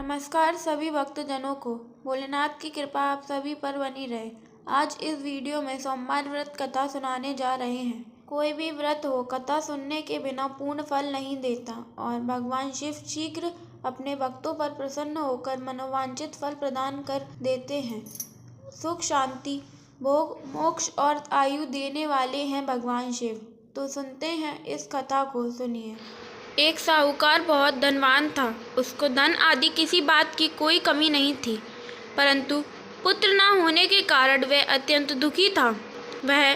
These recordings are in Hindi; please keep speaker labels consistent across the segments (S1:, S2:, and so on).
S1: नमस्कार सभी भक्तजनों को। भोलेनाथ की कृपा आप सभी पर बनी रहे। आज इस वीडियो में सोमवार व्रत कथा सुनाने जा रहे हैं। कोई भी व्रत हो, कथा सुनने के बिना पूर्ण फल नहीं देता और भगवान शिव शीघ्र अपने भक्तों पर प्रसन्न होकर मनोवांछित फल प्रदान कर देते हैं। सुख, शांति, भोग, मोक्ष और आयु देने वाले हैं भगवान शिव। तो सुनते हैं इस कथा को। सुनिए। एक साहूकार बहुत धनवान था। उसको धन आदि किसी बात की कोई कमी नहीं थी, परंतु पुत्र न होने के कारण वह अत्यंत दुखी था। वह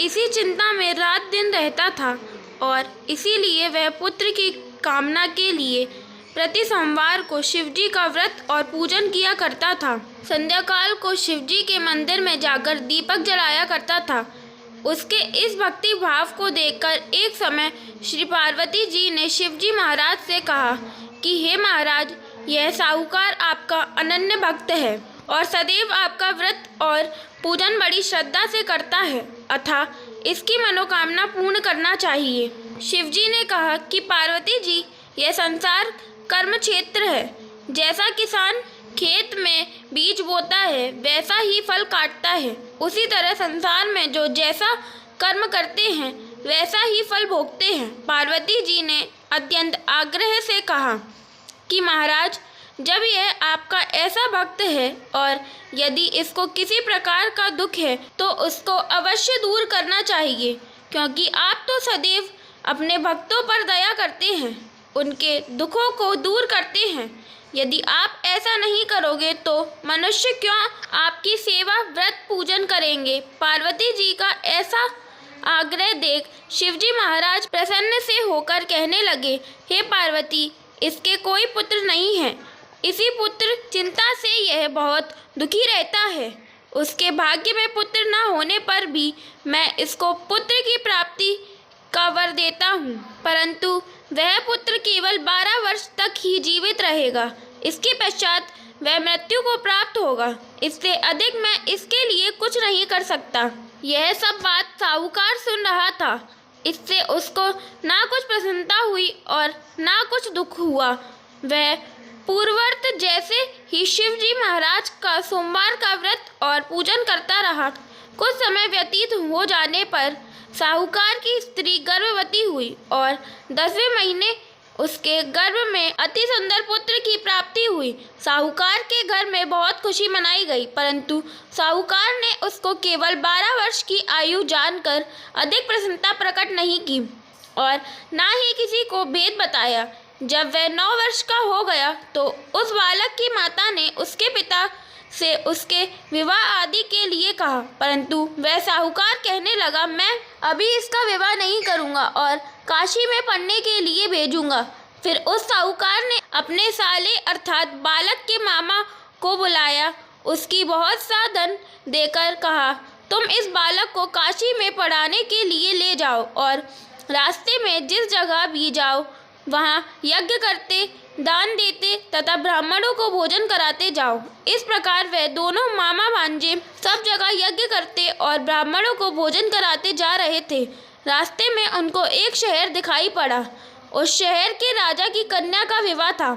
S1: इसी चिंता में रात दिन रहता था और इसीलिए वह पुत्र की कामना के लिए प्रति सोमवार को शिवजी का व्रत और पूजन किया करता था। संध्या काल को शिवजी के मंदिर में जाकर दीपक जलाया करता था। उसके इस भक्ति भाव को देखकर एक समय श्री पार्वती जी ने शिवजी महाराज से कहा कि हे महाराज, यह साहूकार आपका अनन्य भक्त है और सदैव आपका व्रत और पूजन बड़ी श्रद्धा से करता है, अतः इसकी मनोकामना पूर्ण करना चाहिए। शिवजी ने कहा कि पार्वती जी, यह संसार कर्म क्षेत्र है। जैसा किसान खेत में बीज बोता है वैसा ही फल काटता है, उसी तरह संसार में जो जैसा कर्म करते हैं वैसा ही फल भोगते हैं। पार्वती जी ने अत्यंत आग्रह से कहा कि महाराज, जब यह आपका ऐसा भक्त है और यदि इसको किसी प्रकार का दुख है तो उसको अवश्य दूर करना चाहिए, क्योंकि आप तो सदैव अपने भक्तों पर दया करते हैं, उनके दुखों को दूर करते हैं। यदि आप ऐसा नहीं करोगे तो मनुष्य क्यों आपकी सेवा व्रत पूजन करेंगे। पार्वती जी का ऐसा आग्रह देख शिवजी महाराज प्रसन्न से होकर कहने लगे, हे पार्वती, इसके कोई पुत्र नहीं है। इसी पुत्र चिंता से यह बहुत दुखी रहता है। उसके भाग्य में पुत्र न होने पर भी मैं इसको पुत्र की प्राप्ति का वर देता हूँ, परंतु वह पुत्र केवल 12 वर्ष तक ही जीवित रहेगा। इसके पश्चात वह मृत्यु को प्राप्त होगा। इससे अधिक मैं इसके लिए कुछ नहीं कर सकता। यह सब बात साहूकार सुन रहा था। इससे उसको ना कुछ प्रसन्नता हुई और ना कुछ दुख हुआ। वह पूर्ववत जैसे ही शिवजी महाराज का सोमवार का व्रत और पूजन करता रहा। कुछ समय व्यतीत हो जाने पर साहूकार की स्त्री गर्भवती हुई और 10वें महीने उसके गर्भ में अति सुंदर पुत्र की प्राप्ति हुई। साहूकार के घर में बहुत खुशी मनाई गई, परंतु साहूकार ने उसको केवल 12 वर्ष की आयु जानकर अधिक प्रसन्नता प्रकट नहीं की और ना ही किसी को भेद बताया। जब वह 9 वर्ष का हो गया तो उस बालक की माता ने उसके पिता से उसके विवाह आदि के लिए कहा, परंतु वह साहूकार कहने लगा, मैं अभी इसका विवाह नहीं करूंगा और काशी में पढ़ने के लिए भेजूंगा। फिर उस साहूकार ने अपने साले अर्थात बालक के मामा को बुलाया, उसकी बहुत सा धन देकर कहा, तुम इस बालक को काशी में पढ़ाने के लिए ले जाओ और रास्ते में जिस जगह भी जाओ वहाँ यज्ञ करते, दान देते तथा ब्राह्मणों को भोजन कराते जाओ। इस प्रकार वह दोनों मामा भांजे सब जगह यज्ञ करते और ब्राह्मणों को भोजन कराते जा रहे थे। रास्ते में उनको एक शहर दिखाई पड़ा। उस शहर के राजा की कन्या का विवाह था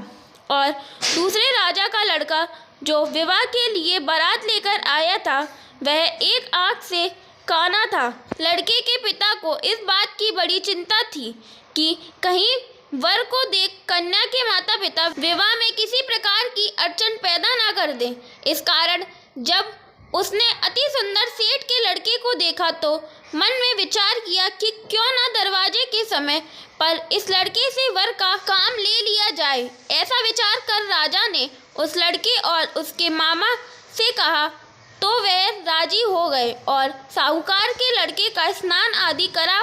S1: और दूसरे राजा का लड़का जो विवाह के लिए बारात लेकर आया था वह एक आँख से काना था। लड़के के पिता को इस बात की बड़ी चिंता थी कि कहीं वर को देख कन्या के माता पिता विवाह में किसी प्रकार की अड़चन पैदा न कर दें। इस कारण जब उसने अति सुंदर सेठ के लड़के को देखा तो मन में विचार किया कि क्यों न दरवाजे के समय पर इस लड़के से वर का काम ले लिया जाए। ऐसा विचार कर राजा ने उस लड़के और उसके मामा से कहा तो वह राजी हो गए और साहूकार के लड़के का स्नान आदि करा,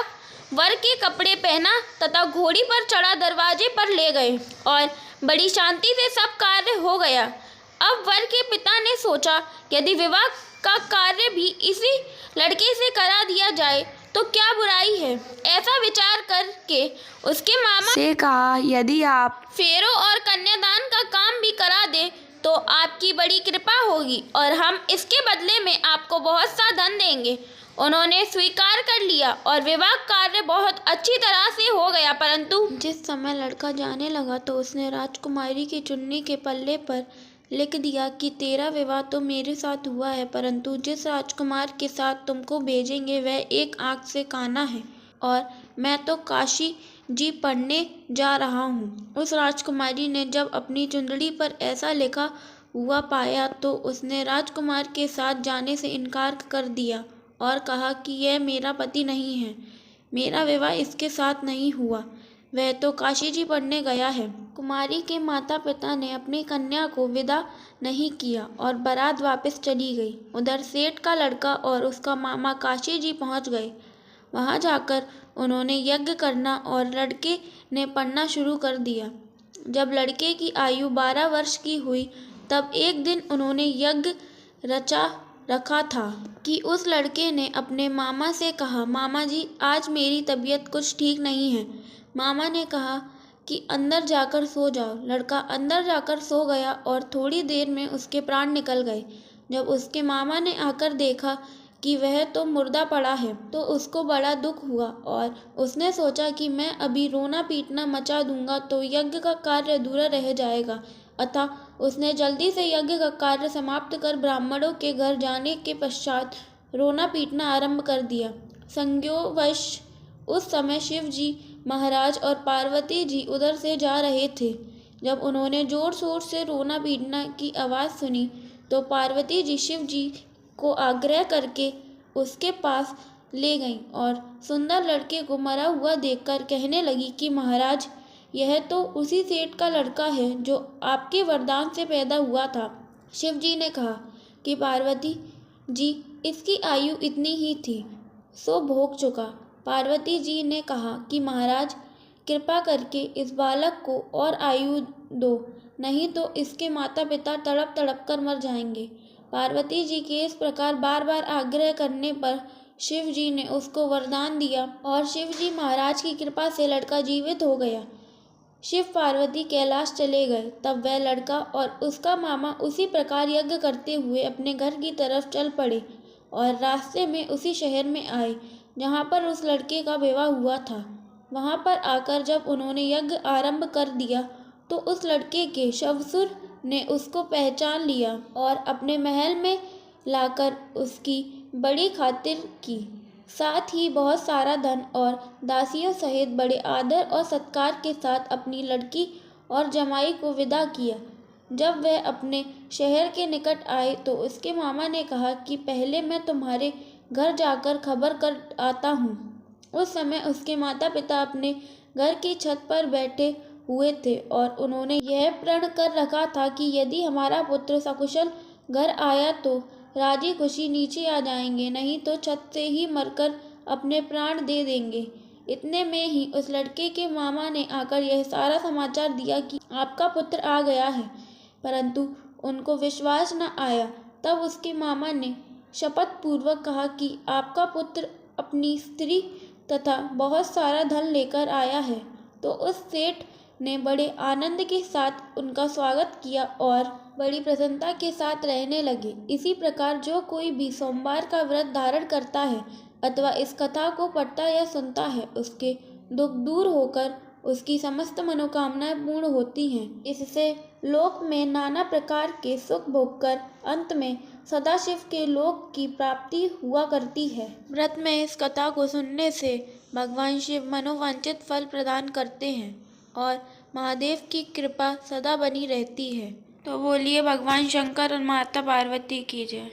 S1: वर के कपड़े पहना तथा घोड़ी पर चढ़ा दरवाजे पर ले गए और बड़ी शांति से सब कार्य हो गया। अब वर के पिता ने सोचा, यदि विवाह का कार्य भी इसी लड़के से करा दिया जाए तो क्या बुराई है। ऐसा विचार करके उसके मामा से कहा, यदि आप फेरों और कन्यादान का काम भी करा दे तो आपकी बड़ी कृपा होगी और हम इसके बदले में आपको बहुत सा धन देंगे। उन्होंने स्वीकार कर लिया और विवाह कार्य बहुत अच्छी तरह से हो गया। परंतु जिस समय लड़का जाने लगा तो उसने राजकुमारी की चुन्नी के पल्ले पर लिख दिया कि तेरा विवाह तो मेरे साथ हुआ है, परंतु जिस राजकुमार के साथ तुमको भेजेंगे वह एक आंख से काना है और मैं तो काशी जी पढ़ने जा रहा हूँ। उस राजकुमारी ने जब अपनी चुंदड़ी पर ऐसा लिखा हुआ पाया तो उसने राजकुमार के साथ जाने से इनकार कर दिया और कहा कि यह मेरा पति नहीं है, मेरा विवाह इसके साथ नहीं हुआ, वह तो काशी जी पढ़ने गया है। कुमारी के माता पिता ने अपनी कन्या को विदा नहीं किया और बारात वापस चली गई। उधर सेठ का लड़का और उसका मामा काशी जी पहुंच गए। वहां जाकर उन्होंने यज्ञ करना और लड़के ने पढ़ना शुरू कर दिया। जब लड़के की आयु 12 वर्ष की हुई तब एक दिन उन्होंने यज्ञ रचा रखा था कि उस लड़के ने अपने मामा से कहा, मामा जी आज मेरी तबीयत कुछ ठीक नहीं है। मामा ने कहा कि अंदर जाकर सो जाओ। लड़का अंदर जाकर सो गया और थोड़ी देर में उसके प्राण निकल गए। जब उसके मामा ने आकर देखा कि वह तो मुर्दा पड़ा है तो उसको बड़ा दुख हुआ और उसने सोचा कि मैं अभी रोना पीटना मचा दूंगा तो यज्ञ का कार्य अधूरा रह जाएगा। अतः उसने जल्दी से यज्ञ का कार्य समाप्त कर ब्राह्मणों के घर जाने के पश्चात रोना पीटना आरंभ कर दिया। संयोगवश उस समय शिव जी महाराज और पार्वती जी उधर से जा रहे थे। जब उन्होंने जोर शोर से रोना पीटना की आवाज़ सुनी तो पार्वती जी शिव जी को आग्रह करके उसके पास ले गईं और सुंदर लड़के को मरा हुआ देखकर कहने लगी कि महाराज यह तो उसी सेठ का लड़का है जो आपके वरदान से पैदा हुआ था। शिव जी ने कहा कि पार्वती जी इसकी आयु इतनी ही थी सो भोग चुका। पार्वती जी ने कहा कि महाराज कृपा करके इस बालक को और आयु दो, नहीं तो इसके माता पिता तड़प तड़प कर मर जाएंगे। पार्वती जी के इस प्रकार बार बार आग्रह करने पर शिव जी ने उसको वरदान दिया और शिव जी महाराज की कृपा से लड़का जीवित हो गया। शिव पार्वती कैलाश चले गए। तब वह लड़का और उसका मामा उसी प्रकार यज्ञ करते हुए अपने घर की तरफ चल पड़े और रास्ते में उसी शहर में आए जहाँ पर उस लड़के का विवाह हुआ था। वहाँ पर आकर जब उन्होंने यज्ञ आरंभ कर दिया तो उस लड़के के शवसुर ने उसको पहचान लिया और अपने महल में लाकर उसकी बड़ी खातिर की। साथ ही बहुत सारा धन और दासियों सहित बड़े आदर और सत्कार के साथ अपनी लड़की और जमाई को विदा किया। जब वह अपने शहर के निकट आए तो उसके मामा ने कहा कि पहले मैं तुम्हारे घर जाकर खबर कर आता हूँ। उस समय उसके माता पिता अपने घर की छत पर बैठे हुए थे और उन्होंने यह प्रण कर रखा था कि यदि हमारा पुत्र सकुशल घर आया तो राजी खुशी नीचे आ जाएंगे, नहीं तो छत से ही मरकर अपने प्राण दे देंगे। इतने में ही उस लड़के के मामा ने आकर यह सारा समाचार दिया कि आपका पुत्र आ गया है, परंतु उनको विश्वास न आया। तब उसके मामा ने शपथ पूर्वक कहा कि आपका पुत्र अपनी स्त्री तथा बहुत सारा धन लेकर आया है। तो उस सेठ ने बड़े आनंद के साथ उनका स्वागत किया और बड़ी प्रसन्नता के साथ रहने लगे। इसी प्रकार जो कोई भी सोमवार का व्रत धारण करता है अथवा इस कथा को पढ़ता या सुनता है उसके दुख दूर होकर उसकी समस्त मनोकामनाएं पूर्ण होती हैं। इससे लोक में नाना प्रकार के सुख भोगकर अंत में सदाशिव के लोक की प्राप्ति हुआ करती है। व्रत में इस कथा को सुनने से भगवान शिव मनोवांछित फल प्रदान करते हैं और महादेव की कृपा सदा बनी रहती है। तो बोलिए भगवान शंकर और माता पार्वती की जय।